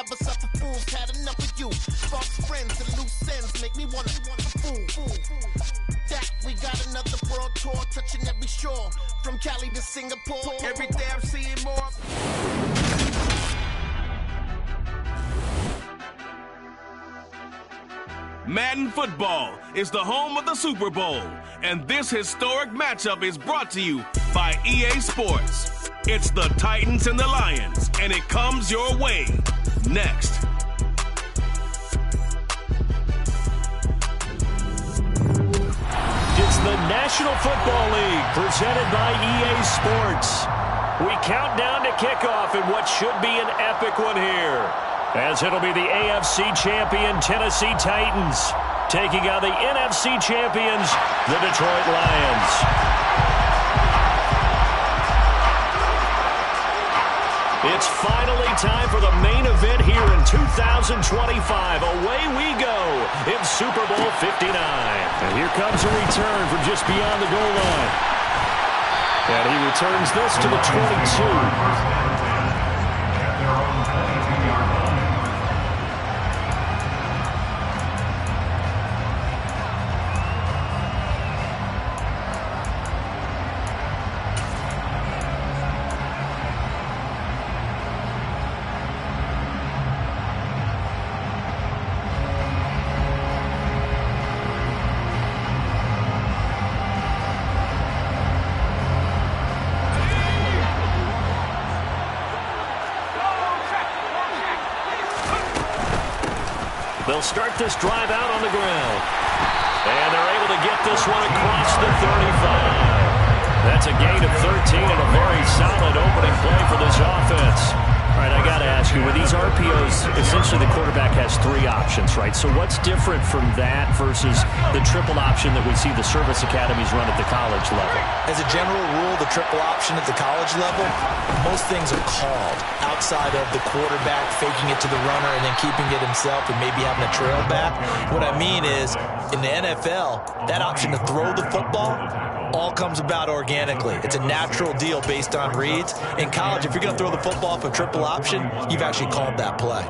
never suffer fools. Had enough of you. False friends and loose ends make me wanna fool. That we got another world tour, touching every shore, from Cali to Singapore. Every day I'm seeing more. Madden Football is the home of the Super Bowl, and this historic matchup is brought to you by EA Sports. It's the Titans and the Lions, and it comes your way next. It's the National Football League presented by EA Sports. We count down to kickoff in what should be an epic one here, as it'll be the AFC champion Tennessee Titans taking on the NFC champions, the Detroit Lions. It's finally time for the main event here in 2025. Away we go in Super Bowl 59. And here comes a return from just beyond the goal line. And he returns this to the 22. They'll start this drive out on the ground. And they're able to get this one across the 35. That's a gain of 13 and a very solid opening play for this offense. All right, I got to ask you, with these RPOs, essentially the quarterback has three options, right? So what's different from that versus the triple option that we see the service academies run at the college level? As a general rule, the triple option at the college level, most things are called outside of the quarterback faking it to the runner and then keeping it himself and maybe having a trail back. What I mean is, in the NFL, that option to throw the football all comes about organically. It's a natural deal based on reads. In college, if you're going to throw the football off a triple option, you've actually called that play.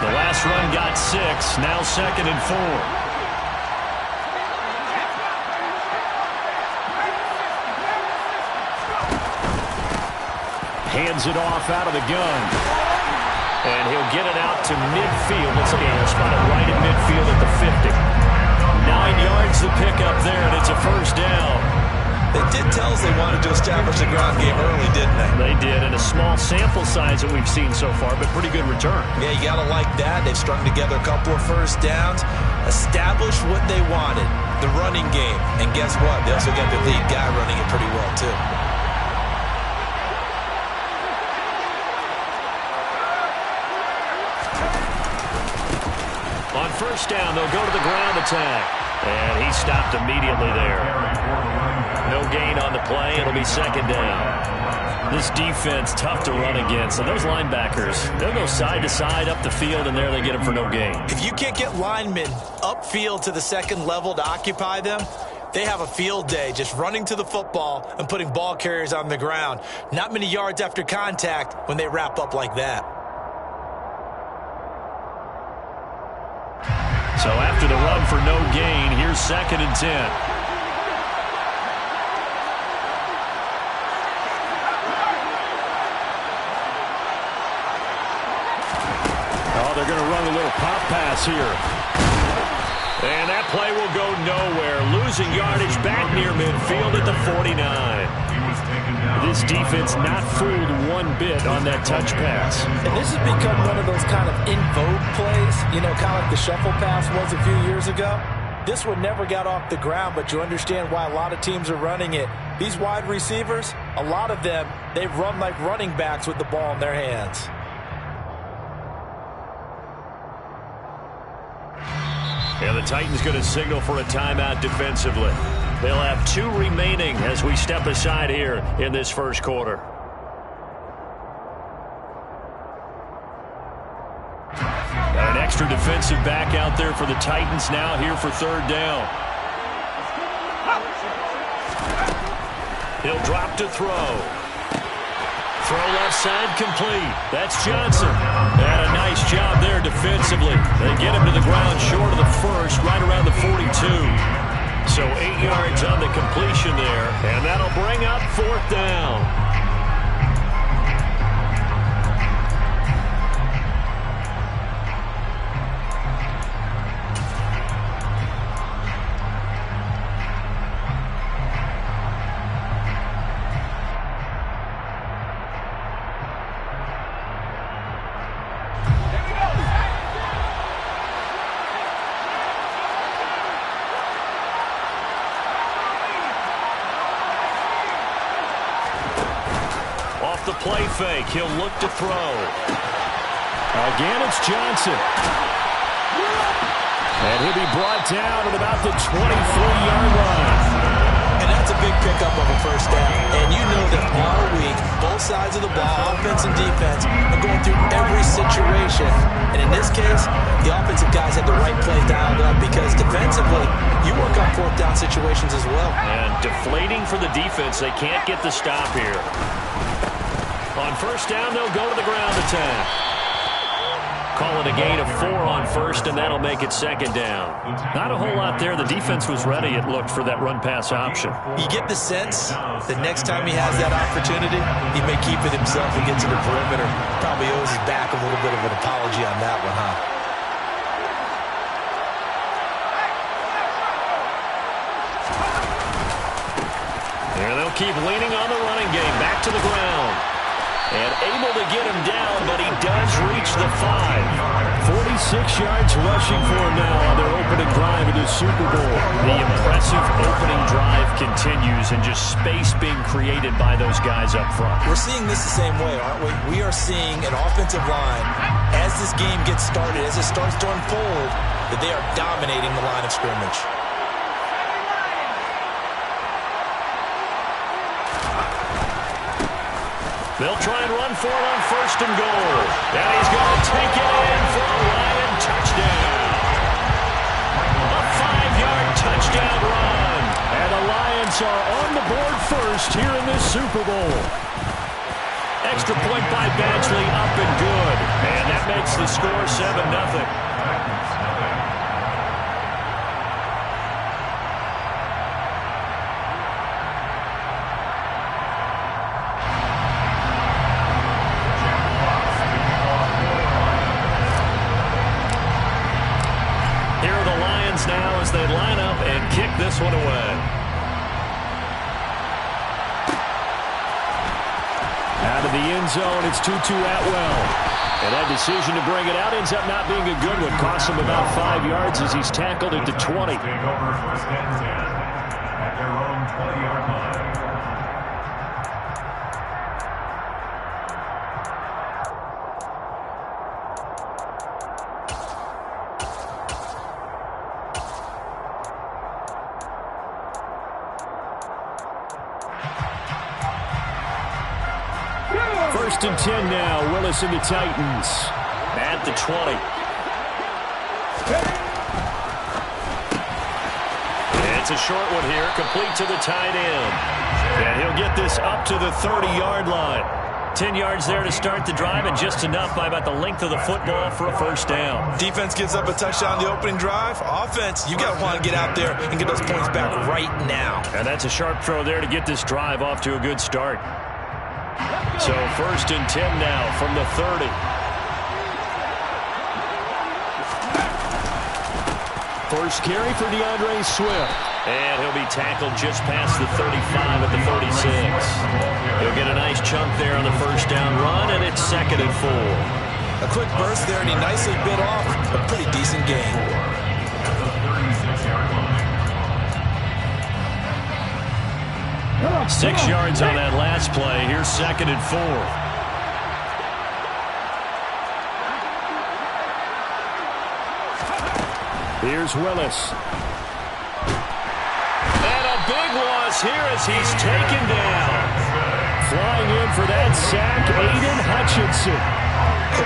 The last run got 6, now 2nd and 4. Hands it off out of the gun. And he'll get it out to midfield. Let's see, he'll spot it right at midfield at the 50. 9 yards to pick up there, and it's a first down. They did tell us they wanted to establish the ground game early, didn't they? They did, and a small sample size that we've seen so far, but pretty good return. Yeah, you got to like that. They've strung together a couple of first downs, established what they wanted, the running game. And guess what? They also got the lead guy running it pretty well, too. On first down, they'll go to the ground attack. And he stopped immediately there. No gain on the play. It'll be 2nd down. This defense, tough to run against. And those linebackers, they'll go side to side up the field, and there they get them for no gain. If you can't get linemen upfield to the second level to occupy them, they have a field day just running to the football and putting ball carriers on the ground. Not many yards after contact when they wrap up like that. So after the run for no gain, here's 2nd and 10. Oh, they're going to run a little pop pass here. And that play will go nowhere. Losing yardage back near midfield at the 49. This defense not fooled one bit on that touch pass. And this has become one of those kind of in vogue plays, you know, kind of like the shuffle pass was a few years ago. This one never got off the ground, but you understand why a lot of teams are running it. These wide receivers, a lot of them, they run like running backs with the ball in their hands. And the Titans going to signal for a timeout defensively. They'll have 2 remaining as we step aside here in this first quarter. An extra defensive back out there for the Titans now here for 3rd down. He'll drop to throw. Throw left side complete. That's Johnson. And a nice job there defensively. They get him to the ground short of the first, right around the 42. So 8 yards on the completion there, and that'll bring up 4th down. The play fake. He'll look to throw. Again, it's Johnson. And he'll be brought down at about the 23-yard line. And that's a big pickup of a first down. And you know that all week, both sides of the ball, offense and defense, are going through every situation. And in this case, the offensive guys had the right play dialed up because defensively, you work on 4th down situations as well. And deflating for the defense. They can't get the stop here. On first down, they'll go to the ground attack. Call it a gain of 4 on first, and that'll make it 2nd down. Not a whole lot there. The defense was ready, it looked, for that run-pass option. You get the sense that next time he has that opportunity, he may keep it himself and get to the perimeter. Probably owes his back a little bit of an apology on that one, huh? And they'll keep leaning on the running game. Back to the ground. And able to get him down, but he does reach the 5. 46 yards rushing for him now on their opening drive in the Super Bowl. The impressive opening drive continues, and just space being created by those guys up front. We're seeing this the same way, aren't we? We are seeing an offensive line, as this game gets started, as it starts to unfold, that they are dominating the line of scrimmage. They'll try and run for it on 1st and goal. And he's going to take it in for a Lion touchdown. A 5-yard touchdown run. And the Lions are on the board first here in this Super Bowl. Extra point by Badgley, up and good. And that makes the score 7-0. Now as they line up and kick this one away. Out of the end zone, it's Tutu Atwell. And that decision to bring it out ends up not being a good one. Costs him about 5 yards as he's tackled into 20. Take over 1st and 10 at their own 20-yard line. First and 10 now. Willis and the Titans at the 20. And it's a short one here, complete to the tight end. And he'll get this up to the 30-yard line. 10 yards there to start the drive, and just enough by about the length of the football for a first down. Defense gives up a touchdown on the opening drive. Offense, you got to want to get out there and get those points back right now. And that's a sharp throw there to get this drive off to a good start. So 1st and 10 now from the 30. First carry for DeAndre Swift. And he'll be tackled just past the 35 at the 36. He'll get a nice chunk there on the first down run, and it's 2nd and 4. A quick burst there, and he nicely bit off a pretty decent gain. 6 yards on that last play. Here's 2nd and 4. Here's Willis. And a big loss here as he's taken down. Flying in for that sack, Aiden Hutchinson.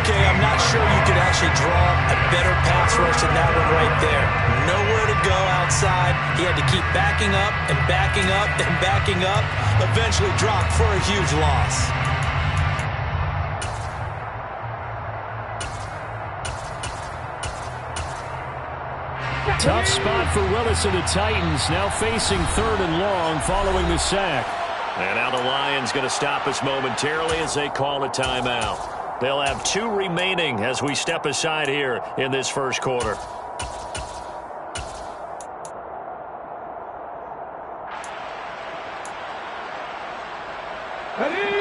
Okay, I'm not sure you could actually draw a better pass rush than that one right there. Nowhere to go outside. He had to keep backing up and backing up and backing up. Eventually dropped for a huge loss. Tough spot for Willis and the Titans, now facing 3rd and long following the sack. And now the Lions going to stop us momentarily as they call a timeout. They'll have 2 remaining as we step aside here in this first quarter.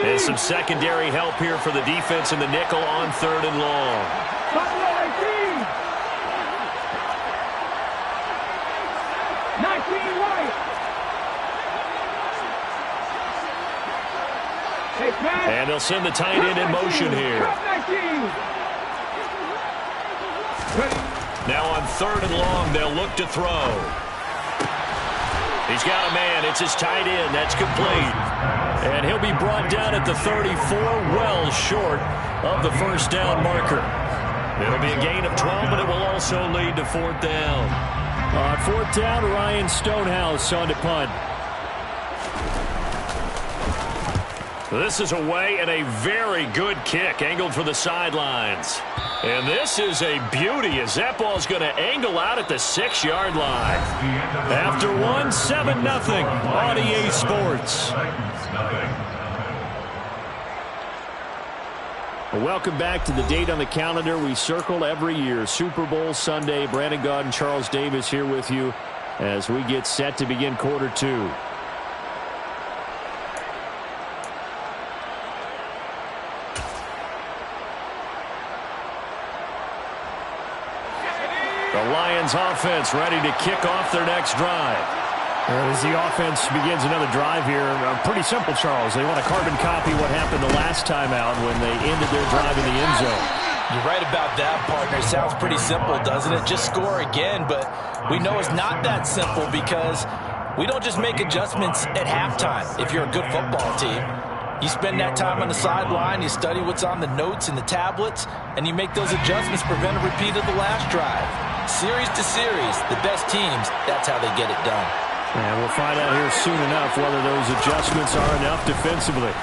And some secondary help here for the defense in the nickel on 3rd and long. And they'll send the tight end in motion here. Now on 3rd and long, they'll look to throw. He's got a man. It's his tight end. That's complete. And he'll be brought down at the 34, well short of the first down marker. It'll be a gain of 12, but it will also lead to 4th down. On 4th down, Ryan Stonehouse on to punt. This is away and a very good kick, angled for the sidelines. And this is a beauty as that ball's going to angle out at the 6-yard line. After one, 7-0 on EA Sports. Welcome back to the date on the calendar we circle every year. Super Bowl Sunday. Brandon Gaud and Charles Davis here with you as we get set to begin quarter 2. The Lions offense ready to kick off their next drive. As the offense begins another drive here, pretty simple, Charles. They want to carbon copy what happened the last time out when they ended their drive in the end zone. You're right about that, partner. It sounds pretty simple, doesn't it? Just score again, but we know it's not that simple because we don't just make adjustments at halftime if you're a good football team. You spend that time on the sideline, you study what's on the notes and the tablets, and you make those adjustments to prevent a repeat of the last drive. Series to series, the best teams, that's how they get it done. And we'll find out here soon enough whether those adjustments are enough defensively.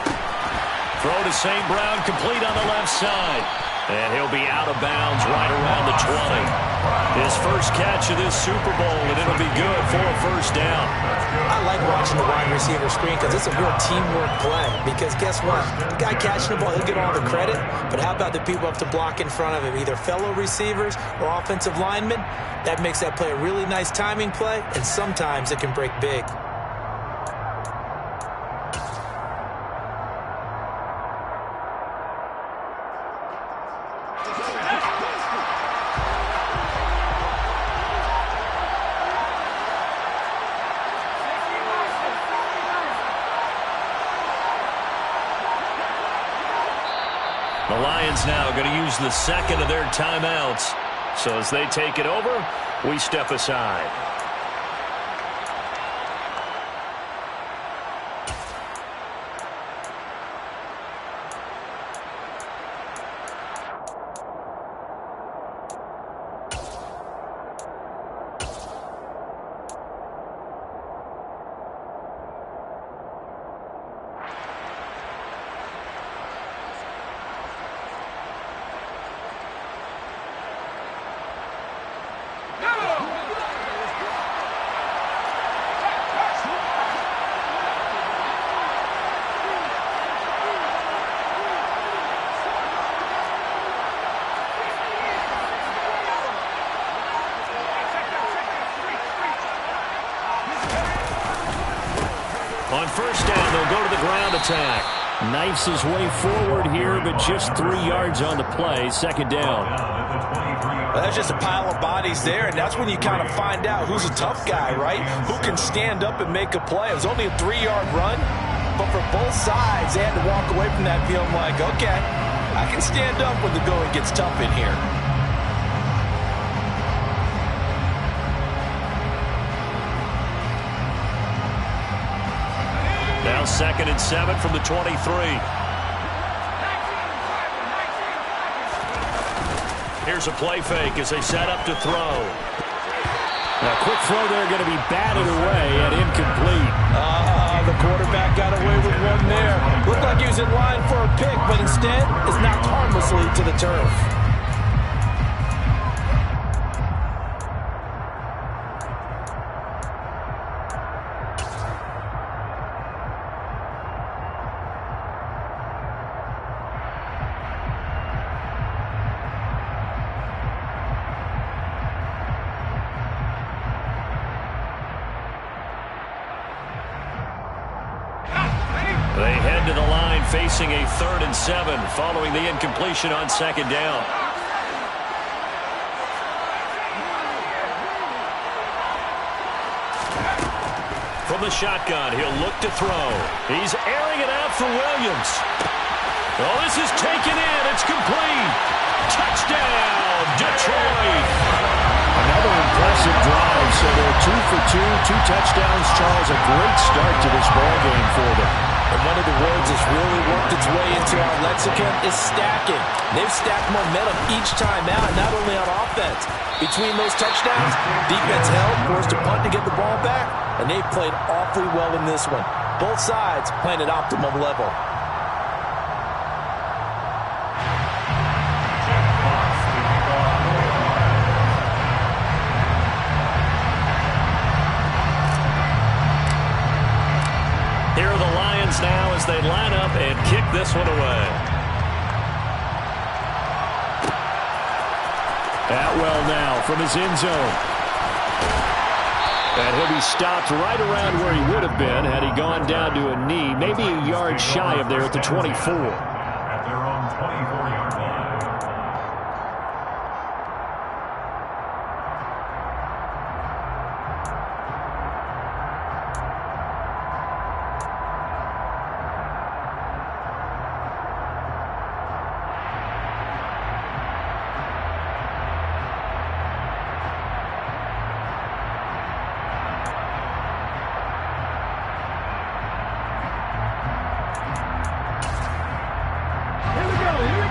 Throw to St. Brown, complete on the left side. And he'll be out of bounds right around the 20. His first catch of this Super Bowl, and it'll be good for a first down. I like watching the wide receiver screen because it's a real teamwork play. Because guess what? The guy catching the ball, he'll get all the credit. But how about the people up to block in front of him, either fellow receivers or offensive linemen? That makes that play a really nice timing play, and sometimes it can break big. The Lions now going to use the second of their timeouts. So as they take it over, we step aside. On first down, they'll go to the ground attack. Knifes his way forward here, but just 3 yards on the play. Second down. Well, that's just a pile of bodies there, and that's when you kind of find out who's a tough guy, right? Who can stand up and make a play. It was only a 3-yard run, but for both sides, they had to walk away from that feeling like, okay, I can stand up when the going gets tough in here. Now 2nd and 7 from the 23. Here's a play fake as they set up to throw. A quick throw there, going to be batted away and incomplete. The quarterback got away with one there. Looked like he was in line for a pick, but instead is knocked harmlessly to the turf. They head to the line facing a 3rd and 7 following the incompletion on 2nd down. From the shotgun, he'll look to throw. He's airing it out for Williams. Oh, this is taken in. It's complete. Touchdown, Detroit. Another impressive drive. So they're 2 for 2, 2 touchdowns. Charles, a great start to this ball game for them. And one of the words that's really worked its way into our lexicon is stacking. They've stacked momentum each time out, not only on offense. Between those touchdowns, defense held, forced a punt to get the ball back, and they played awfully well in this one. Both sides playing at optimum level. Here are the Lions now as they line up and kick this one away. Atwell now from his end zone. And he'll be stopped right around where he would have been had he gone down to a knee, maybe a yard shy of there at the 24. At their own 24-yard line.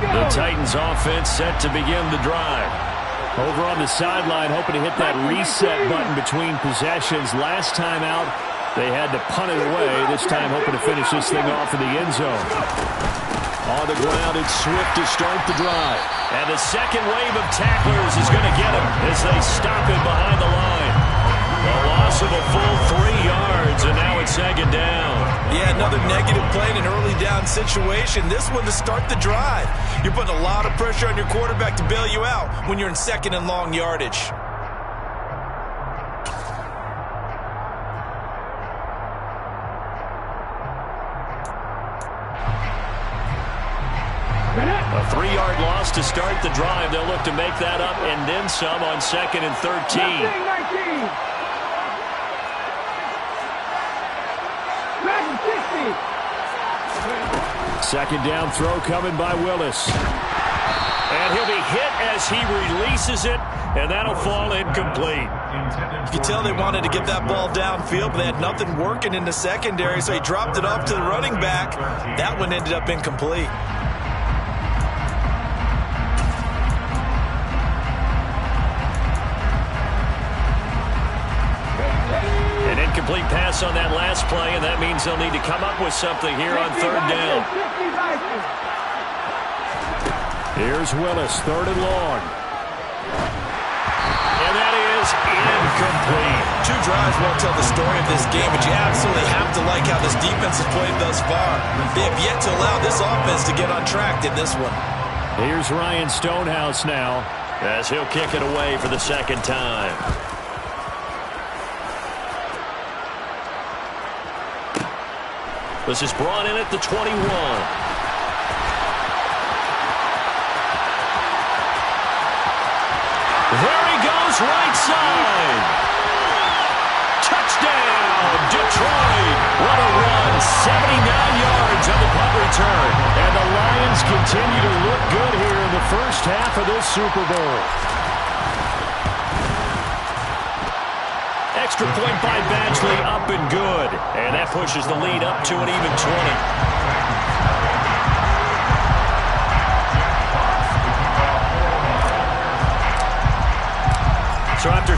The Titans offense set to begin the drive. Over on the sideline, hoping to hit that reset button between possessions. Last time out, they had to punt it away. This time hoping to finish this thing off in the end zone. On the ground, it's Swift to start the drive. And the second wave of tacklers is going to get him as they stop him behind the line. A loss of a full 3 yards, and now it's 2nd down. Yeah, another negative play in an early down situation. This one to start the drive. You're putting a lot of pressure on your quarterback to bail you out when you're in 2nd and long yardage. A 3-yard loss to start the drive. They'll look to make that up and then some on 2nd and 13. Second down throw coming by Willis. And he'll be hit as he releases it, and that'll fall incomplete. You can tell they wanted to get that ball downfield, but they had nothing working in the secondary, so he dropped it off to the running back. That one ended up incomplete. An incomplete pass on that last play, and that means they'll need to come up with something here on 3rd down. Here's Willis, 3rd and long. And that is incomplete. 2 drives won't tell the story of this game, but you absolutely have to like how this defense has played thus far. They have yet to allow this offense to get on track in this one. Here's Ryan Stonehouse now, as he'll kick it away for the 2nd time. This is brought in at the 21. There he goes, right side. Touchdown, Detroit. What a run. 79 yards on the punt return. and the Lions continue to look good here in the first half of this Super Bowl. Extra point by Badgley, up and good. And that pushes the lead up to an even 20.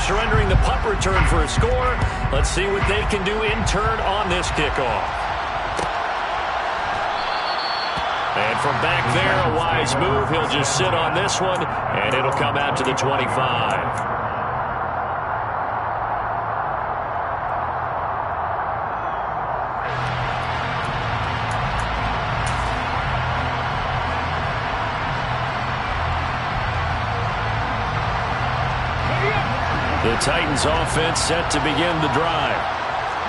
surrendering the punt return for a score. Let's see what they can do in turn on this kickoff. And from back there, a wise move. He'll just sit on this one, and it'll come out to the 25. The Titans offense set to begin the drive.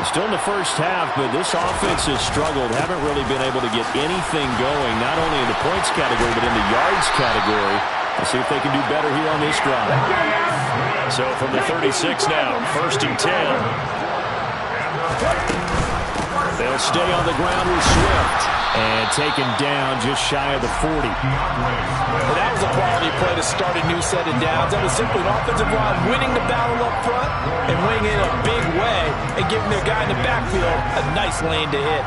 Still in the first half, but this offense has struggled. Haven't really been able to get anything going, not only in the points category, but in the yards category. We'll see if they can do better here on this drive. So from the 36 now, 1st and 10. They'll stay on the ground with Swift. And taken down just shy of the 40. Well, that was a quality play to start a new set of downs. That was simply an offensive line winning the battle up front and winning it in a big way and giving their guy in the backfield a nice lane to hit.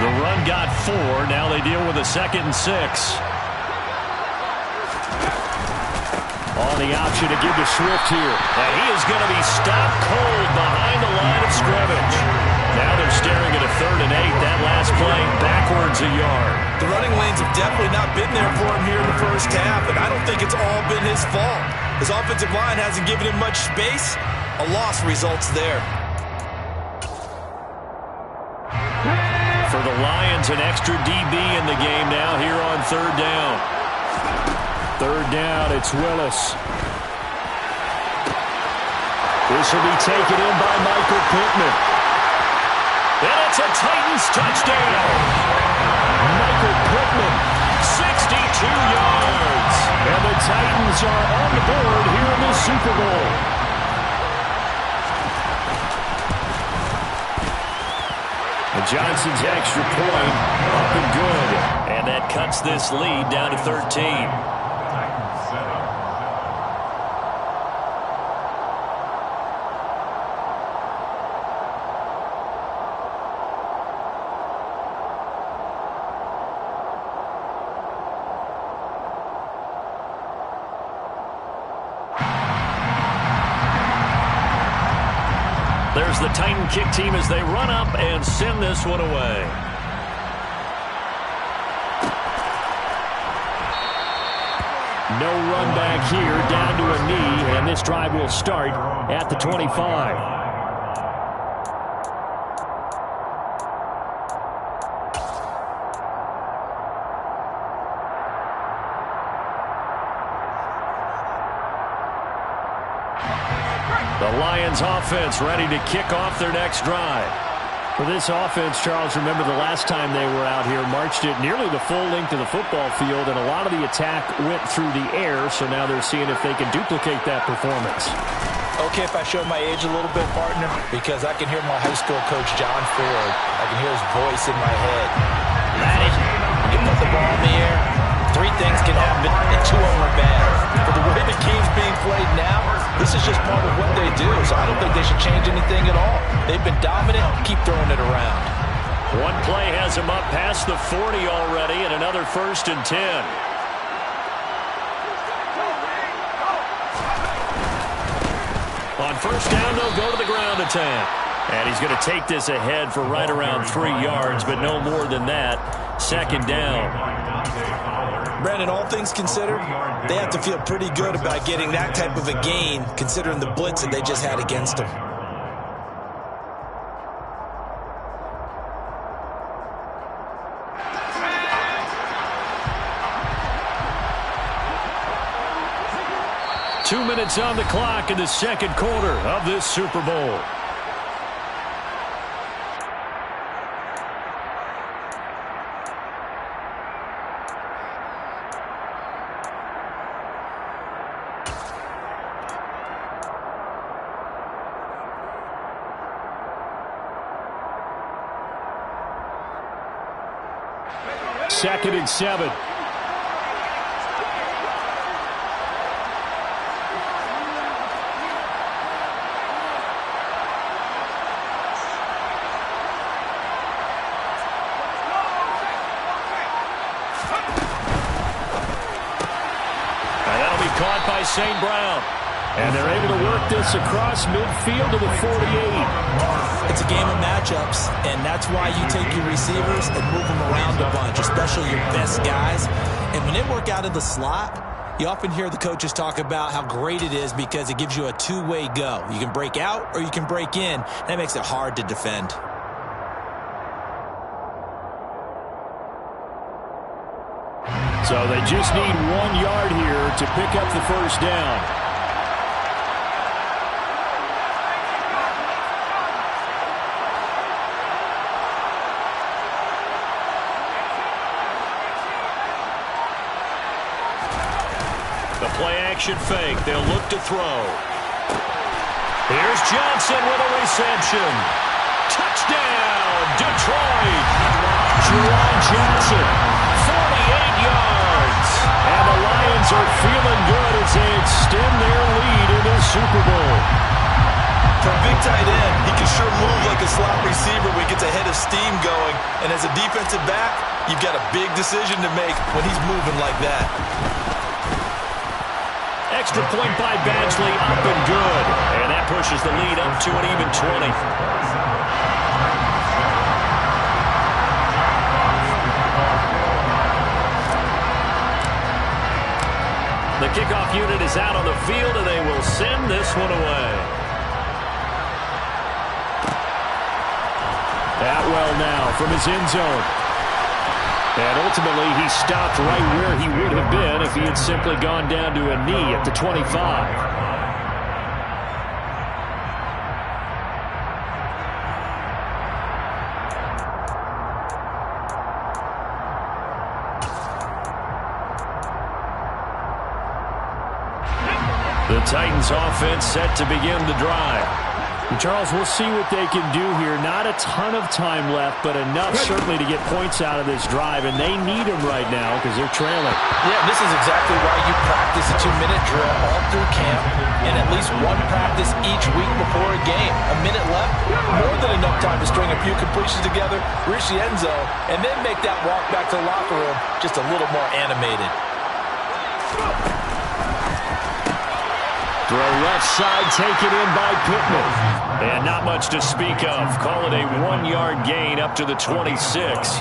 The run got 4. Now they deal with a 2nd and 6. On the option to give to Swift here. And he is going to be stopped cold behind the line of scrimmage. Now they're staring at a 3rd and 8. That last play backwards a yard. The running lanes have definitely not been there for him here in the first half, and I don't think it's all been his fault. His offensive line hasn't given him much space. A loss results there. For the Lions, an extra DB in the game now here on 3rd down. 3rd down, it's Willis. This will be taken in by Michael Pittman. And it's a Titans touchdown. Michael Pittman, 62 yards. And the Titans are on the board here in the Super Bowl. And Johnson's extra point up and good. And that cuts this lead down to 13. There's the Titan kick team as they run up and send this one away. No run back here, down to a knee, and this drive will start at the 25. The Lions offense ready to kick off their next drive. For this offense, Charles, remember the last time they were out here, marched it nearly the full length of the football field, and a lot of the attack went through the air, so now they're seeing if they can duplicate that performance. Okay, if I show my age a little bit, partner, because I can hear my high school coach, John Ford. I can hear his voice in my head. Laddie, you put the ball in the air, 3 things can happen, and 2 of them are bad. But the way the game's being played now, this is just part of what they do, so I don't think they should change anything at all. They've been dominant. Keep throwing it around. One play has them up past the 40 already, and another 1st and 10. On 1st down, they'll go to the ground attack. And he's going to take this ahead for right around 3 yards, but no more than that. 2nd down. Brandon, all things considered, they have to feel pretty good about getting that type of a gain, considering the blitz that they just had against them. Two minutes on the clock in the 2nd quarter of this Super Bowl. 2nd and 7. Caught by St. Brown. And they're able to work this across midfield to the 48. It's a game of matchups, and that's why you take your receivers and move them around a bunch, especially your best guys. And when they work out of the slot, you often hear the coaches talk about how great it is because it gives you a two-way go. You can break out or you can break in. That makes it hard to defend. So they just need 1 yard here to pick up the first down. The play-action fake. They'll look to throw. Here's Johnson with a reception. Touchdown, Detroit. Juwan Johnson, 48 yards. And the Lions are feeling good as they extend their lead in the Super Bowl. For a big tight end, he can sure move like a slot receiver when he gets a head of steam going. And as a defensive back, you've got a big decision to make when he's moving like that. Extra point by Badgley, up and good. And that pushes the lead up to an even 20. The kickoff unit is out on the field, and they will send this one away. Atwell now from his end zone. And ultimately, he stopped right where he would have been if he had simply gone down to a knee at the 25. The Titans offense set to begin the drive. And Charles, we'll see what they can do here. Not a ton of time left, but enough certainly to get points out of this drive, and they need them right now because they're trailing. Yeah, this is exactly why you practice a 2-minute drill all through camp and at least one practice each week before a game. A minute left, more than enough time to string a few completions together, reach the end zone, and then make that walk back to the locker room just a little more animated. Throw left side taken in by Pittman. And not much to speak of. Call it a 1-yard gain up to the 26.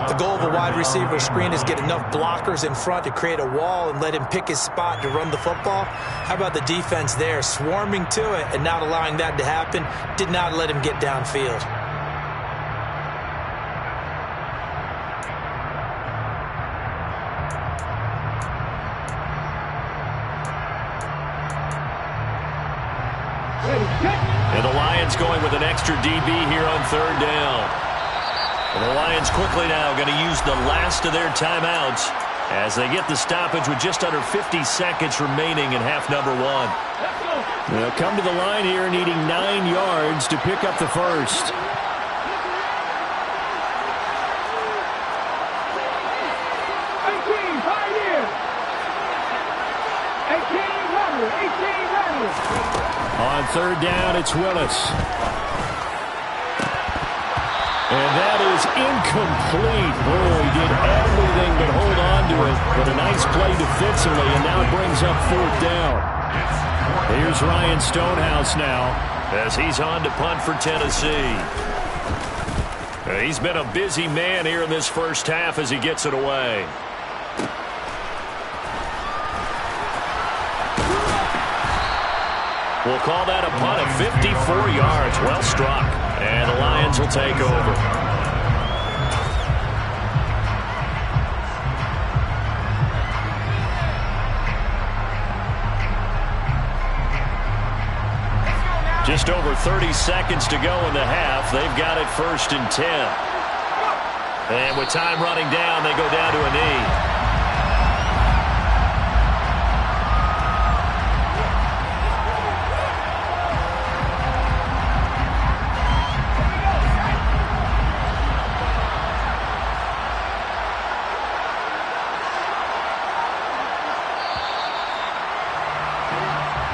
The goal of a wide receiver screen is get enough blockers in front to create a wall and let him pick his spot to run the football. How about the defense there, swarming to it and not allowing that to happen? Did not let him get downfield. And the Lions going with an extra DB here on 3rd down. And the Lions quickly now going to use the last of their timeouts as they get the stoppage with just under 50 seconds remaining in half number 1. They'll come to the line here needing 9 yards to pick up the first. On 3rd down, it's Willis. And that is incomplete. Boy, he did everything but hold on to it. But a nice play defensively, and now it brings up 4th down. Here's Ryan Stonehouse now as he's on to punt for Tennessee. He's been a busy man here in this first half as he gets it away. We'll call that a punt of 54 yards. Well struck. And the Lions will take over. Just over 30 seconds to go in the half. They've got it 1st and 10. And with time running down, they go down to a knee.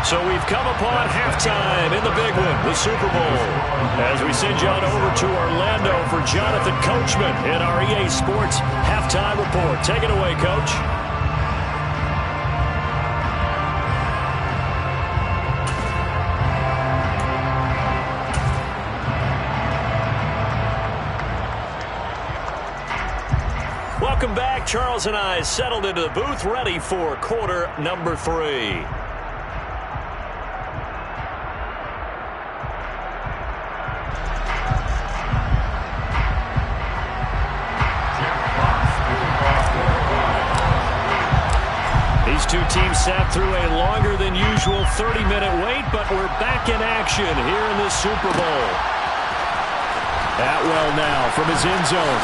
So we've come upon halftime in the big one, the Super Bowl. As we send you on over to Orlando for Jonathan Coachman in our EA Sports Halftime Report. Take it away, Coach. Welcome back. Charles and I settled into the booth, ready for quarter number 3. These two teams sat through a longer than usual 30-minute wait, but we're back in action here in the Super Bowl. Atwell now from his end zone.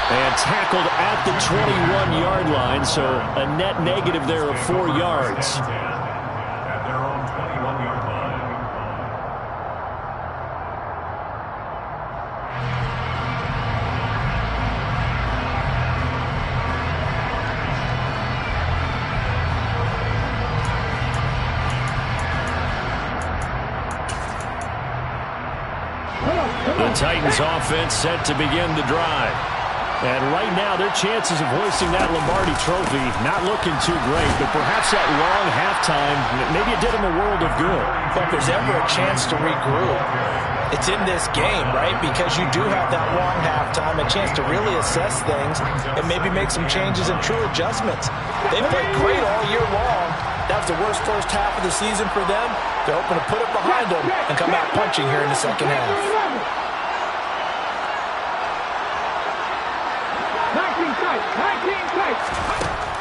And tackled at the 21-yard line, so a net negative there of 4 yards. At their own 21-yard line. The Titans offense set to begin the drive. And right now, their chances of hoisting that Lombardi trophy not looking too great, but perhaps that long halftime, maybe it did them a world of good. But if there's ever a chance to regroup, it's in this game, right? Because you do have that long halftime, a chance to really assess things and maybe make some changes and true adjustments. They played great all year long. That was the worst first half of the season for them. They're hoping to put it behind them and come out punching here in the second half.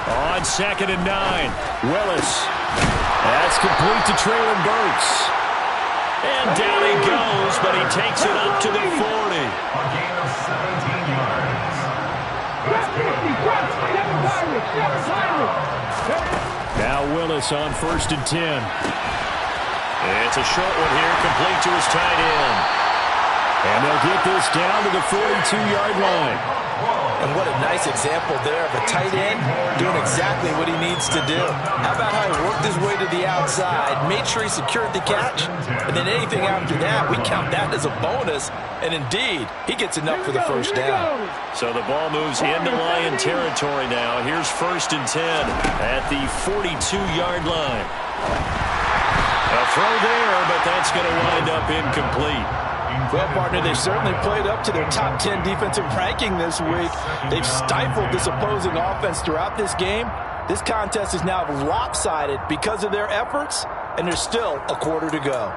On 2nd and 9, Willis. That's complete to Traylon Burks. And down he goes, but he takes it up to the 40. A gain of 17 yards. Now Willis on 1st and 10. It's a short one here, complete to his tight end. And they'll get this down to the 42-yard line. And what a nice example there of a tight end doing exactly what he needs to do. How about how he worked his way to the outside, made sure he secured the catch, and then anything after that, we count that as a bonus. And indeed, he gets enough for the first down. So the ball moves into Lion territory now. Here's 1st and 10 at the 42-yard line. A throw there, but that's going to wind up incomplete. Well, partner, they certainly played up to their top 10 defensive ranking this week. They've stifled this opposing offense throughout this game. This contest is now lopsided because of their efforts, and there's still a quarter to go.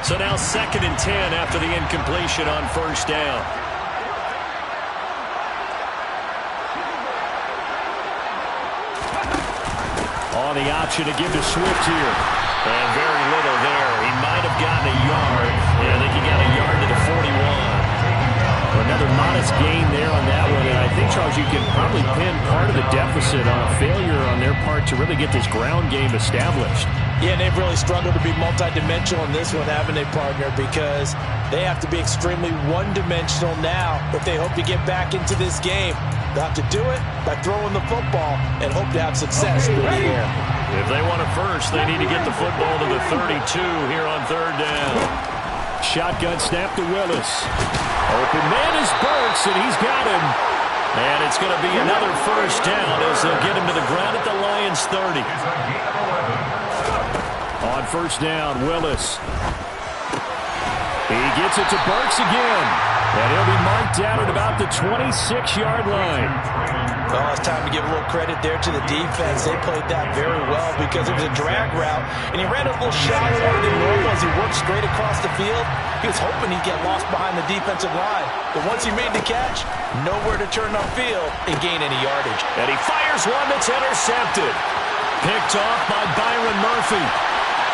So now 2nd and 10 after the incompletion on 1st down. On the option to give to Swift here. And very little there. He might have gotten a yard. Yeah, I think he got a yard to the 41. Another modest gain there on that one. And I think, Charles, you can probably pin part of the deficit on a failure on their part to really get this ground game established. Yeah, and they've really struggled to be multidimensional in this one, haven't they, partner? Because they have to be extremely one-dimensional now if they hope to get back into this game. They'll have to do it by throwing the football and hope to have success through the air. If they want it first, they need to get the football to the 32 here on 3rd down. Shotgun snap to Willis. Open man is Burks, and he's got him. And it's going to be another first down as they'll get him to the ground at the Lions' 30. On 1st down, Willis. He gets it to Burks again. And he'll be marked down at about the 26-yard line. Well, it's time to give a little credit there to the defense. They played that very well because it was a drag route, and he ran a little shallower than normal as he worked straight across the field. He was hoping he'd get lost behind the defensive line. But once he made the catch, nowhere to turn upfield and gain any yardage. And he fires one that's intercepted. Picked off by Byron Murphy.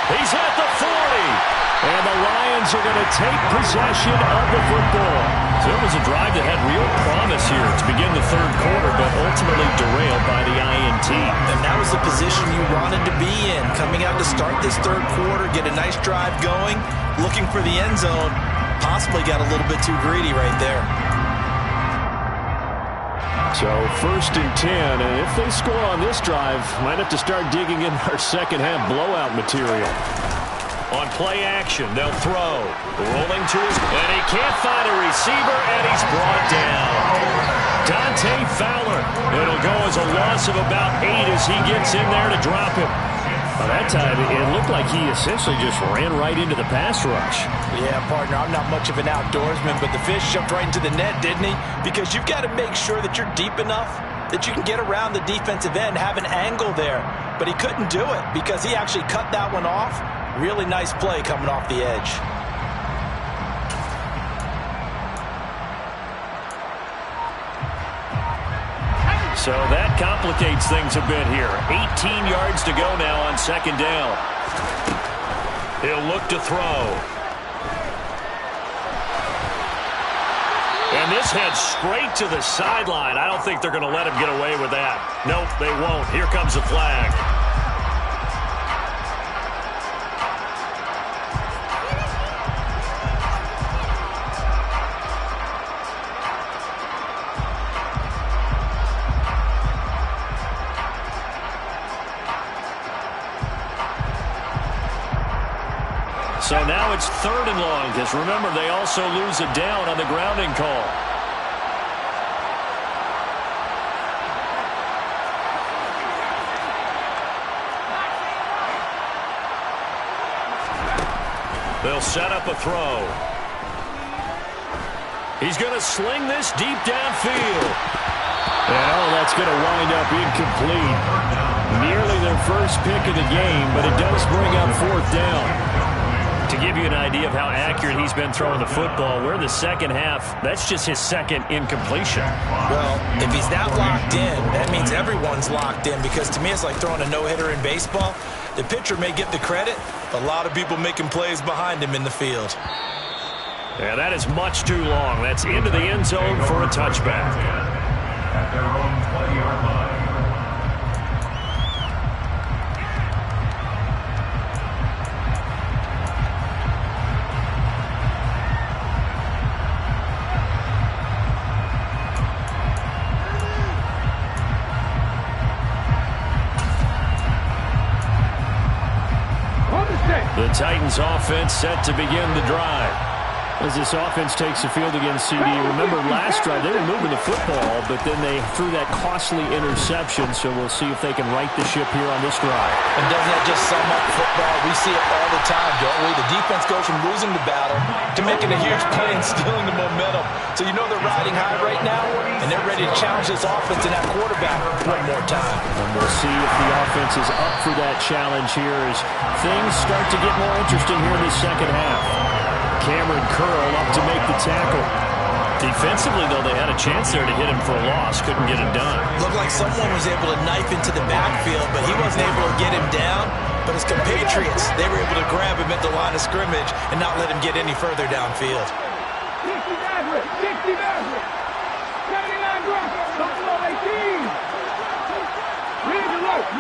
He's at the 40. And the Lions are going to take possession of the football. So it was a drive that had real promise here to begin the 3rd quarter, but ultimately derailed by the INT. And that was the position you wanted to be in, coming out to start this 3rd quarter, get a nice drive going, looking for the end zone. Possibly got a little bit too greedy right there. So So 1st and 10, and if they score on this drive, might have to start digging in our second half blowout material. On play action, they'll throw. Rolling to his, and he can't find a receiver, and he's brought down. Dante Fowler. It'll go as a loss of about 8 as he gets in there to drop him. Well, that time, it looked like he essentially just ran right into the pass rush. Yeah, partner, I'm not much of an outdoorsman, but the fish jumped right into the net, didn't he? Because you've got to make sure that you're deep enough that you can get around the defensive end, have an angle there. But he couldn't do it because he actually cut that one off. Really nice play coming off the edge. So that complicates things a bit here. 18 yards to go now on 2nd down. He'll look to throw. And this heads straight to the sideline. I don't think they're going to let him get away with that. Nope, they won't. Here comes the flag. So now it's 3rd and long, because remember, they also lose a down on the grounding call. They'll set up a throw. He's going to sling this deep downfield. Well, that's going to wind up incomplete. Nearly their first pick of the game, but it does bring up 4th down. To give you an idea of how accurate he's been throwing the football, we're in the second half. That's just his 2nd incompletion. Well, if he's that locked in, that means everyone's locked in, because to me it's like throwing a no-hitter in baseball. The pitcher may get the credit, but a lot of people making plays behind him in the field. Yeah, that is much too long. That's into the end zone for a touchback. At their own 20-yard line. The Titans offense set to begin the drive. As this offense takes the field against CD, remember last drive they were moving the football, but then they threw that costly interception, so we'll see if they can right the ship here on this drive. And doesn't that just sum up football? We see it all the time, don't we? The defense goes from losing the battle to making a huge play and stealing the momentum. So you know they're riding high right now, and they're ready to challenge this offense and that quarterback one more time. And we'll see if the offense is up for that challenge here as things start to get more interesting here in the second half. Cameron Curl up to make the tackle. Defensively, though, they had a chance there to hit him for a loss. Couldn't get it done. Looked like someone was able to knife into the backfield, but he wasn't able to get him down. But his compatriots, they were able to grab him at the line of scrimmage and not let him get any further downfield. 60 Maverick, 60 Maverick, 79 Grunt, Buffalo 18. Read alert.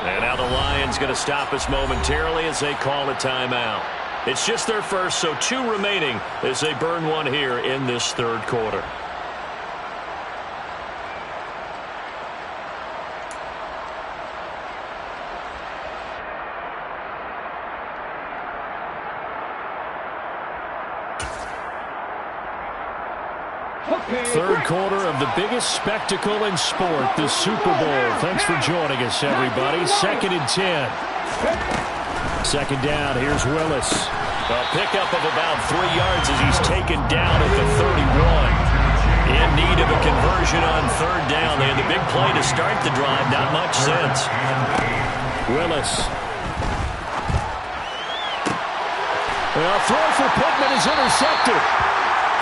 And now the Lions going to stop us momentarily as they call a timeout. It's just their first, so 2 remaining as they burn one here in this 3rd quarter. Third quarter of the biggest spectacle in sport, the Super Bowl. Thanks for joining us, everybody. 2nd and 10. 2nd down, here's Willis. A pickup of about 3 yards as he's taken down at the 31. In need of a conversion on 3rd down. They had the big play to start the drive. Not much sense. Willis. Well, throw for Pittman is intercepted.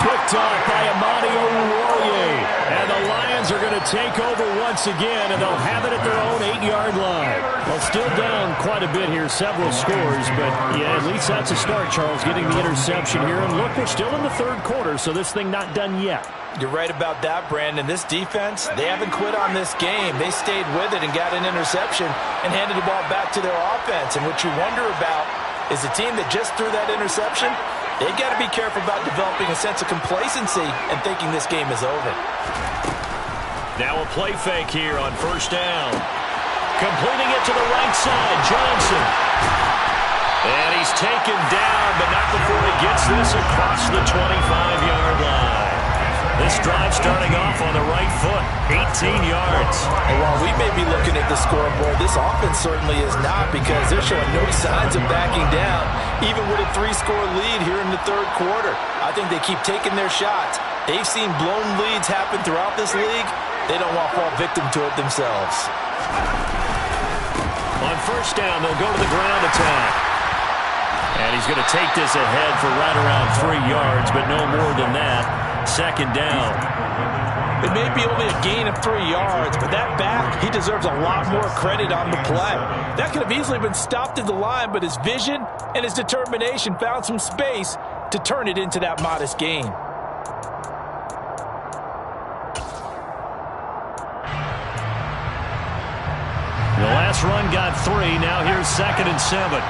Picked off by Amani Oruwariye. And the Lions are going to take over once again, and they'll have it at their own 8-yard line. Well, still down quite a bit here, several scores, but yeah, at least that's a start, Charles, getting the interception here. And look, we're still in the 3rd quarter, so this thing not done yet. You're right about that, Brandon. This defense, they haven't quit on this game. They stayed with it and got an interception and handed the ball back to their offense. And what you wonder about is the team that just threw that interception, They've got to be careful about developing a sense of complacency and thinking this game is over. Now a play fake here on first down. Completing it to the right side, Johnson. And he's taken down, but not before he gets this across the 25-yard line. This drive starting off on the right foot, 18 yards. And while we may be looking at the scoreboard, this offense certainly is not, because they're showing no signs of backing down, even with a 3-score lead here in the third quarter. I think they keep taking their shots. They've seen blown leads happen throughout this league. They don't want to fall victim to it themselves. On first down, they'll go to the ground attack. And he's going to take this ahead for right around 3 yards, but no more than that. Second down. It may be only a gain of 3 yards, but that back, he deserves a lot more credit on the play. That could have easily been stopped at the line, but his vision and his determination found some space to turn it into that modest gain. The last run got 3. Now here's 2nd and 7.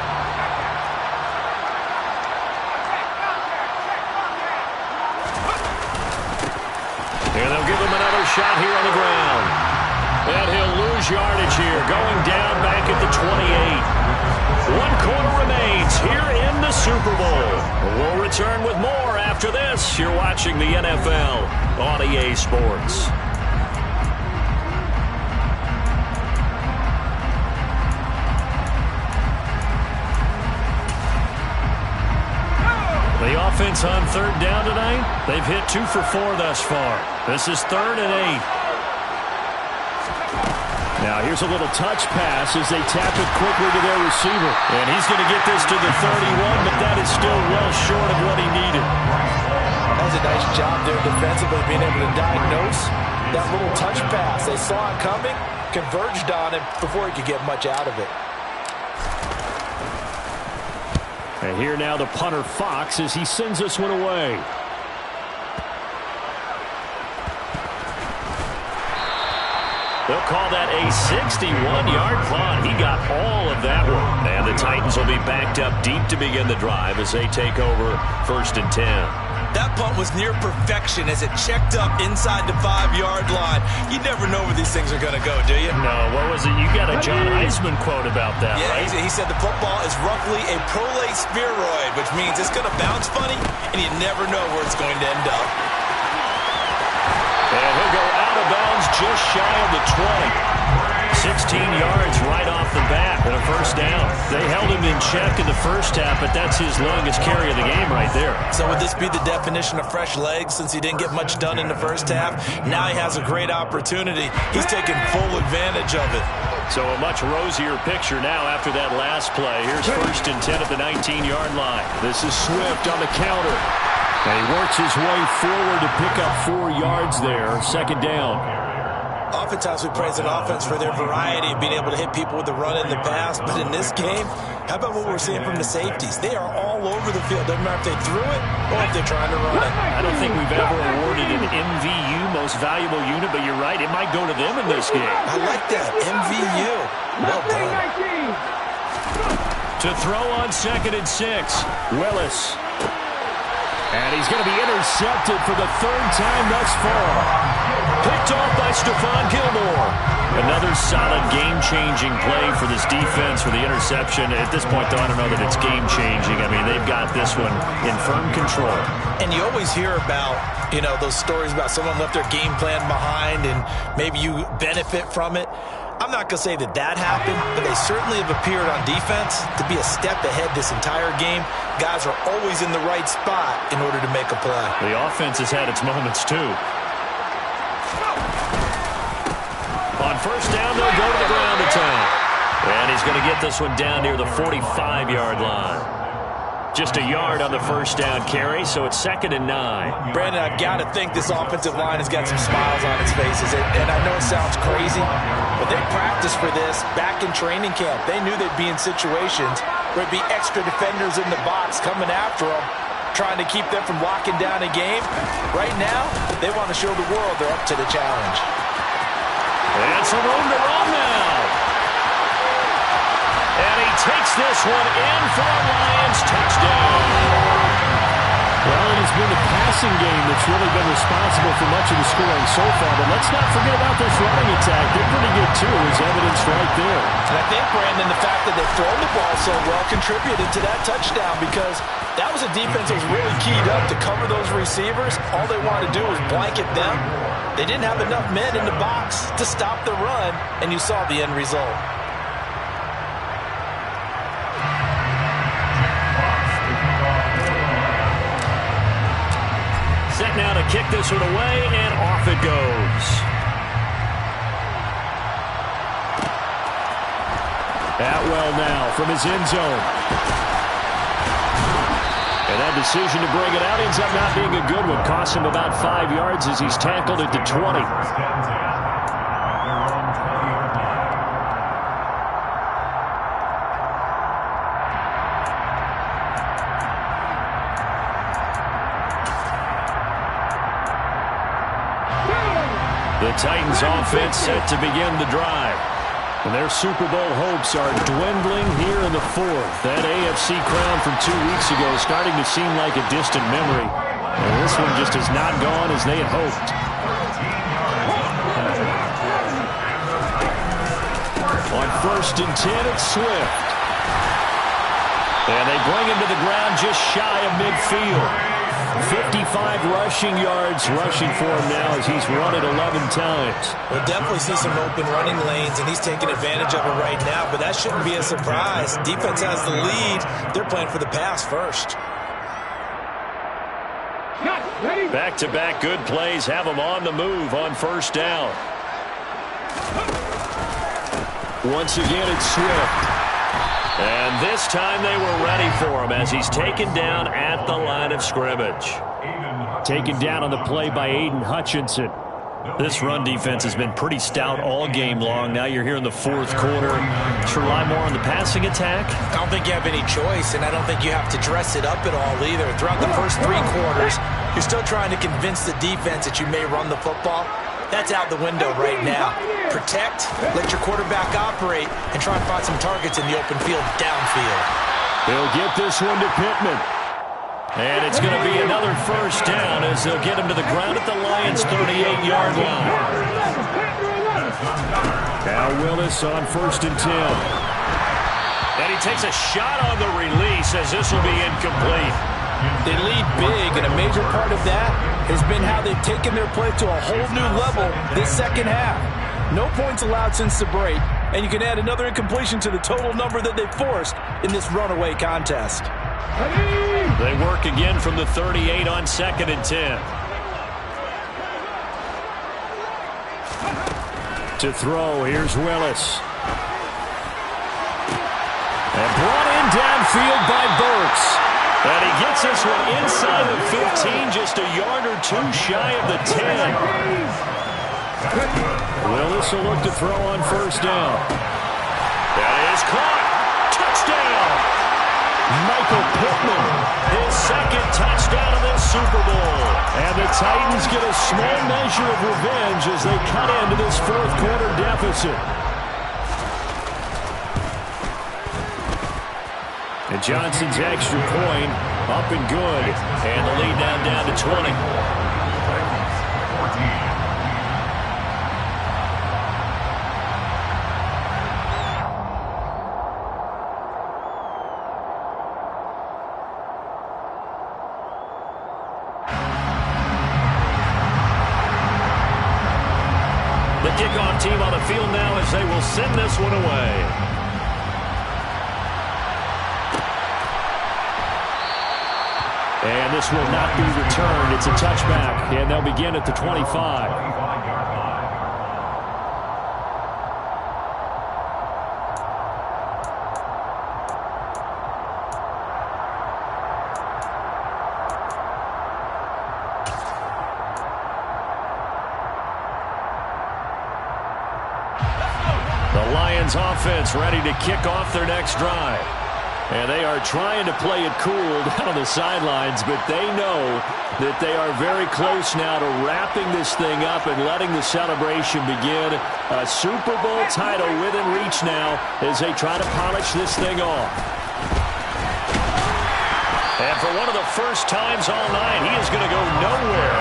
And they'll give him another shot here on the ground. And he'll lose yardage here, going down back at the 28. 1 quarter remains here in the Super Bowl. We'll return with more after this. You're watching the NFL on EA Sports. The offense on third down tonight, they've hit 2 for 4 thus far. This is 3rd and 8. Now here's a little touch pass as they tap it quickly to their receiver. And he's going to get this to the 31, but that is still well short of what he needed. That was a nice job there defensively, being able to diagnose that little touch pass. They saw it coming, converged on him before he could get much out of it. And here now the punter Fox as he sends this one away. They'll call that a 61-yard punt. He got all of that one. And the Titans will be backed up deep to begin the drive as they take over 1st and 10. That punt was near perfection as it checked up inside the 5-yard line. You never know where these things are going to go, do you? No, what was it? You got a John Heisman quote about that, yeah, right? He said the football is roughly a prolate spheroid, which means it's going to bounce funny, and you never know where it's going to end up. And he'll go out of bounds just shy of the 20. 16 yards right off the bat and a first down. They held him in check in the first half, but that's his longest carry of the game right there. So would this be the definition of fresh legs since he didn't get much done in the first half? Now he has a great opportunity. He's taking full advantage of it. So a much rosier picture now after that last play. Here's 1st and 10 at the 19-yard line. This is Swift on the counter. And he works his way forward to pick up 4 yards there. Second down. Oftentimes we praise an offense for their variety of being able to hit people with the run in the pass, but in this game, how about what we're seeing from the safeties? They are all over the field. Doesn't matter if they threw it or if they're trying to run it. I don't think we've ever awarded an MVU, most valuable unit, but you're right, it might go to them in this game. I like that, MVU. Well done. To throw on 2nd and 6, Willis. And he's going to be intercepted for the 3rd time thus far. Picked off by Stephon Gilmore. Another solid game-changing play for this defense for the interception. At this point, though, I don't know that it's game-changing. I mean, they've got this one in firm control. And you always hear about, you know, those stories about someone left their game plan behind and maybe you benefit from it. I'm not going to say that that happened, but they certainly have appeared on defense to be a step ahead this entire game. Guys are always in the right spot in order to make a play. The offense has had its moments, too. On first down, they'll go to the ground attack. And he's going to get this one down near the 45-yard line. Just a yard on the first down carry, so it's 2nd and 9. Brandon, I've got to think this offensive line has got some smiles on its faces. And I know it sounds crazy, but they practiced for this back in training camp. They knew they'd be in situations where there'd be extra defenders in the box coming after them, trying to keep them from locking down a game. Right now, they want to show the world they're up to the challenge. And some room to run now. And he takes this one in for a Lions touchdown. Well, and it's been the passing game that's really been responsible for much of the scoring so far. But let's not forget about this running attack. They're pretty good, too, as evidenced right there. And I think, Brandon, the fact that they've thrown the ball so well contributed to that touchdown, because that was a defense that was really keyed up to cover those receivers. All they wanted to do was blanket them. They didn't have enough men in the box to stop the run, and you saw the end result. Set now to kick this one away, and off it goes. Atwell now from his end zone. And that decision to bring it out ends up not being a good one. Costs him about 5 yards as he's tackled at the 20. The Titans offense set to begin the drive. And their Super Bowl hopes are dwindling here in the fourth. That AFC crown from 2 weeks ago is starting to seem like a distant memory. And this one just has not gone as they had hoped. On 1st and 10, it's Swift. And they bring him to the ground just shy of midfield. 55 rushing yards rushing for him now as he's run it 11 times. We'll definitely see some open running lanes, and he's taking advantage of it right now, but that shouldn't be a surprise. Defense has the lead. They're playing for the pass first. Back-to-back good plays have him on the move on 1st down. Once again, it's Swift. And this time they were ready for him as he's taken down at the line of scrimmage. Taken down on the play by Aiden Hutchinson. This run defense has been pretty stout all game long. Now you're here in the 4th quarter. Should rely more on the passing attack? I don't think you have any choice, and I don't think you have to dress it up at all either. Throughout the first 3 quarters, you're still trying to convince the defense that you may run the football. That's out the window right now. Protect, let your quarterback operate, and try and find some targets in the open field downfield. They'll get this one to Pittman. And it's going to be another 1st down as they'll get him to the ground at the Lions' 38-yard line. Now Willis on 1st and 10. And he takes a shot on the release as this will be incomplete. They lead big, and a major part of that has been how they've taken their play to a whole new level this second half. No points allowed since the break, and you can add another incompletion to the total number that they've forced in this runaway contest. They work again from the 38 on 2nd and 10. To throw, here's Willis. And brought in downfield by Burks. And he gets this one inside the 15, just a yard or 2 shy of the 10. Willis will look to throw on 1st down. That is caught. Touchdown. Michael Pittman. His 2nd touchdown of this Super Bowl. And the Titans get a small measure of revenge as they cut into this 4th quarter deficit. And Johnson's extra point up and good. And the lead now down to 20. The kickoff team on the field now as they will send this one away. And this will not be returned. It's a touchback, and they'll begin at the 25. The Lions offense ready to kick off their next drive. And they are trying to play it cool down on the sidelines, but they know that they are very close now to wrapping this thing up and letting the celebration begin. A Super Bowl title within reach now as they try to polish this thing off. And for one of the first times all night, he is going to go nowhere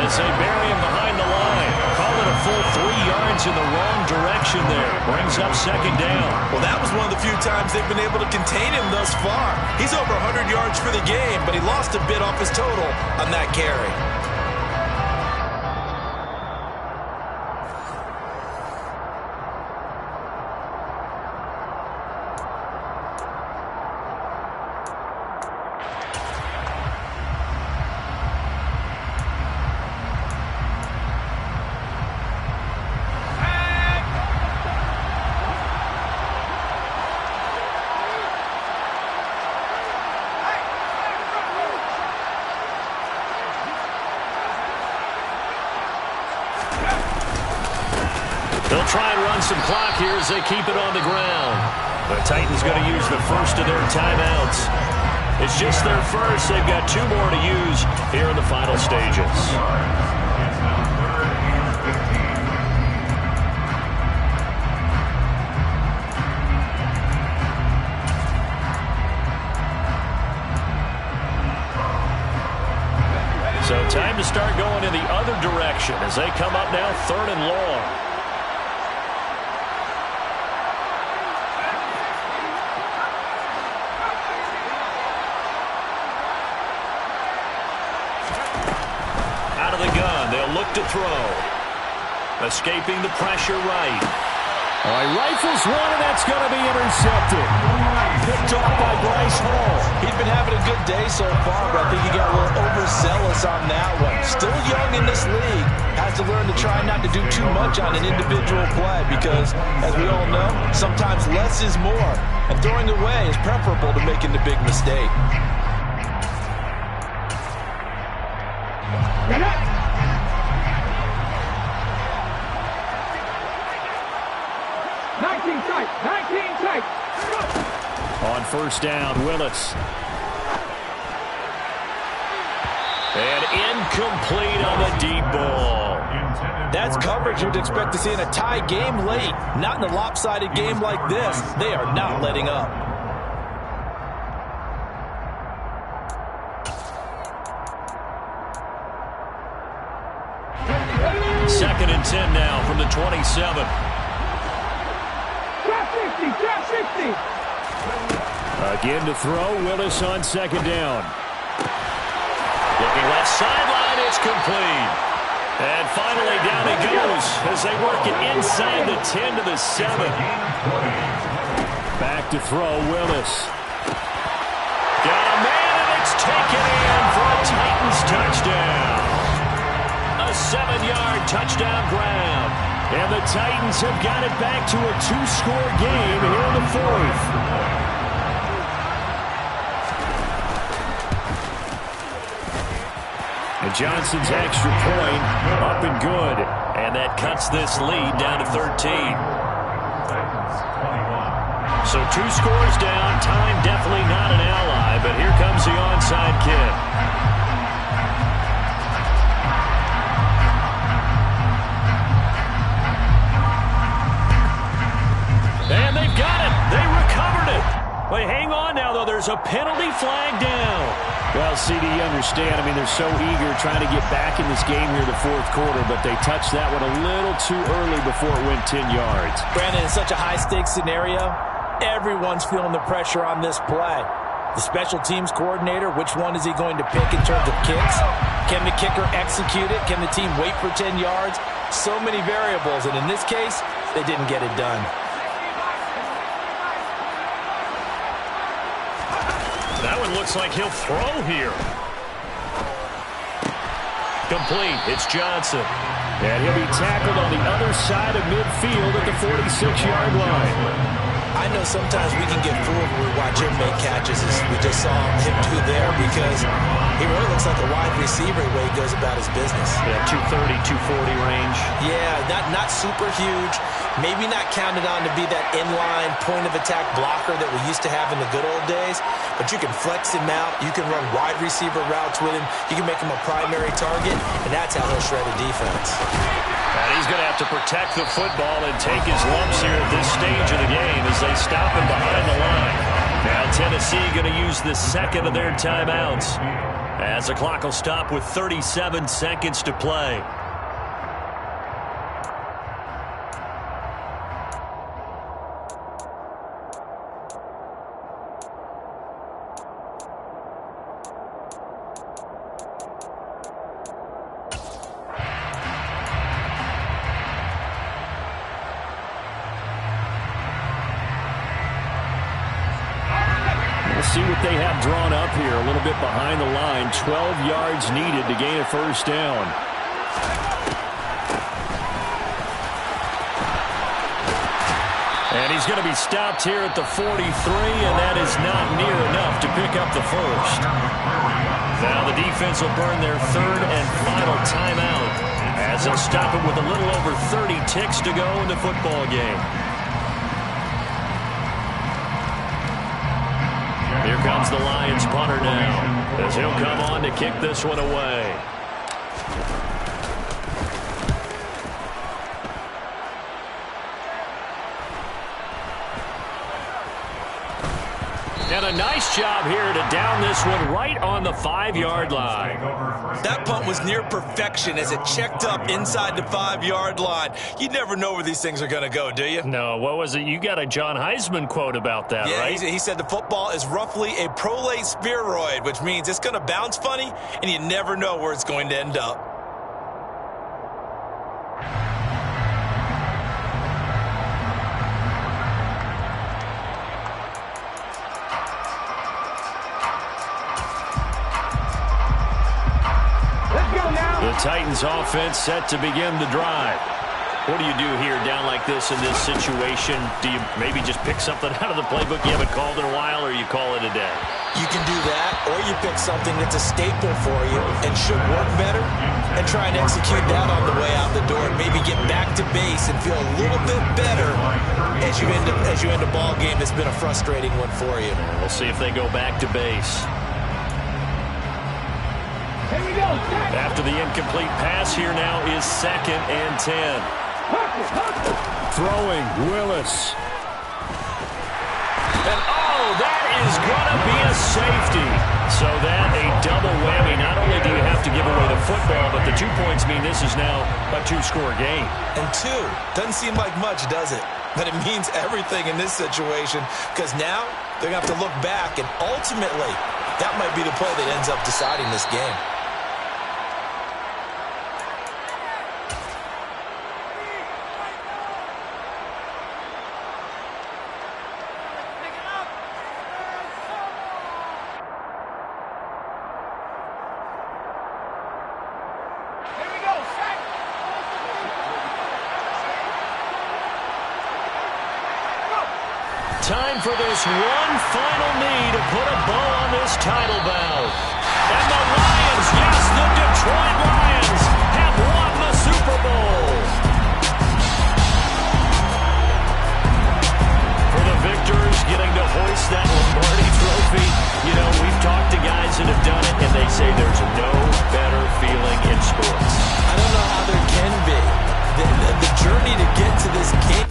as they bury him behind the line. Call it a full 3 yards in the wrong direction there. Brings up second down. Well, that was one of the few times they've been able to contain him thus far. He's over 100 yards for the game, but he lost a bit off his total on that carry. They'll try and run some clock here as they keep it on the ground. The Titans going to use the first of their timeouts. It's just their first. They've got 2 more to use here in the final stages. So time to start going in the other direction as they come up now 3rd and long. Look to throw. Escaping the pressure right. He rifles one, and that's going to be intercepted. Picked off by Bryce Hall. He's been having a good day so far, but I think he got a little overzealous on that one. Still young in this league. Has to learn to try not to do too much on an individual play because, as we all know, sometimes less is more. And throwing away is preferable to making the big mistake. Get up! On first down, Willis. And incomplete on the deep ball. That's coverage you'd expect to see in a tie game late. Not in a lopsided game like this. They are not letting up. Second and 10 now from the 27. Drop 60. Again to throw, Willis on second down. Looking left sideline, it's complete. And finally down he goes as they work it inside the 10 to the 7. Back to throw, Willis. Got a man, and it's taken in for a Titans touchdown. A 7-yard touchdown grab. And the Titans have got it back to a 2-score game here in the 4th. And Johnson's extra point up and good. And that cuts this lead down to 13. So 2 scores down. Time definitely not an ally, but here comes the onside kick. And they've got it. They recovered it. Wait, hang on now, though. There's a penalty flag down. Well, CD, you understand. I mean, they're so eager trying to get back in this game here in the 4th quarter, but they touched that one a little too early before it went 10 yards. Brandon, in such a high-stakes scenario, everyone's feeling the pressure on this play. The special teams coordinator, which one is he going to pick in terms of kicks? Can the kicker execute it? Can the team wait for 10 yards? So many variables, and in this case, they didn't get it done. That one looks like he'll throw here. Complete. It's Johnson. And he'll be tackled on the other side of midfield at the 46-yard line. I know sometimes we can get fooled when we watch him make catches, as we just saw him do there, because he really looks like a wide receiver the way he goes about his business. Yeah, 230, 240 range. Yeah, not super huge. Maybe not counted on to be that inline point-of-attack blocker that we used to have in the good old days, but you can flex him out. You can run wide receiver routes with him. You can make him a primary target, and that's how he'll shred a defense. And he's going to have to protect the football and take his lumps here at this stage of the game as they stop him behind the line. Now Tennessee going to use the second of their timeouts as the clock will stop with 37 seconds to play. See what they have drawn up here. A little bit behind the line. 12 yards needed to gain a first down. And he's going to be stopped here at the 43, and that is not near enough to pick up the first. Now the defense will burn their third and final timeout as they'll stop it with a little over 30 ticks to go in the football game. Here comes the Lions punter now, as he'll come on to kick this one away. And a nice job here to down this one right on the 5-yard line. That punt was near perfection as it checked up inside the 5-yard line. You never know where these things are going to go, do you? No, what was it? You got a John Heisman quote about that, right? He said the football is roughly a prolate spheroid, which means it's going to bounce funny, and you never know where it's going to end up. The Titans offense set to begin the drive. What do you do here down like this in this situation? Do you maybe just pick something out of the playbook you haven't called in a while, or you call it a day? You can do that, or you pick something that's a staple for you and should work better and try and execute that on the way out the door and maybe get back to base and feel a little bit better as you end a ball game that's been a frustrating one for you. We'll see if they go back to base. After the incomplete pass, here now is 2nd and 10. Throwing, Willis. And that is going to be a safety. So that a double whammy. Not only do you have to give away the football, but the 2 points mean this is now a 2-score game. And 2 doesn't seem like much, does it? But it means everything in this situation, because now they're going to have to look back, and ultimately that might be the play that ends up deciding this game. Time for this one final knee to put a bow on this title bout. And the Lions, yes, the Detroit Lions, have won the Super Bowl. For the victors getting to hoist that Lombardi trophy, you know, we've talked to guys that have done it, and they say there's no better feeling in sports. I don't know how there can be. The journey to get to this game.